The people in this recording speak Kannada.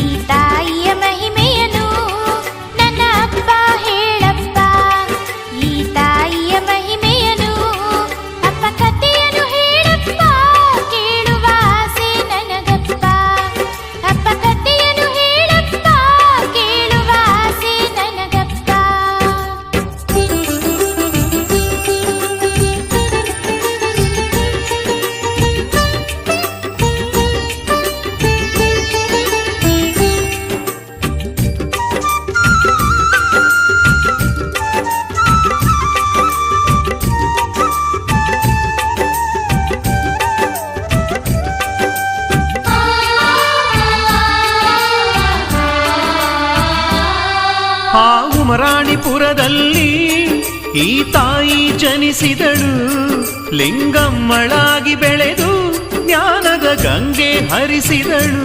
ಈ ತಾಯಿಯ ಮಹಿಮೆಯನು ನನ್ನ ಅಪ್ಪ ಹೇಳಪ್ಪ. ಈ ತಾಯಿಯ ಮಹಿಮೆಯನು ಅಪ್ಪ ಕಥೆಯನ್ನು ಹೇಳಪ್ಪ, ಕೇಳುವ ಆಸೆ ನನಗಪ್ಪ. ಅಪ್ಪ ಕಥೆಯನ್ನು ಹೇಳಪ್ಪ, ಕೇಳುವ ಆಸೆ ನನಗಪ್ಪ. ಆ ಉಮರಾಣಿಪುರದಲ್ಲಿ ಈ ತಾಯಿ ಜನಿಸಿದಳು. ಲಿಂಗಮ್ಮಳಾಗಿ ಬೆಳೆದು ಜ್ಞಾನದ ಗಂಗೆ ಹರಿಸಿದಳು.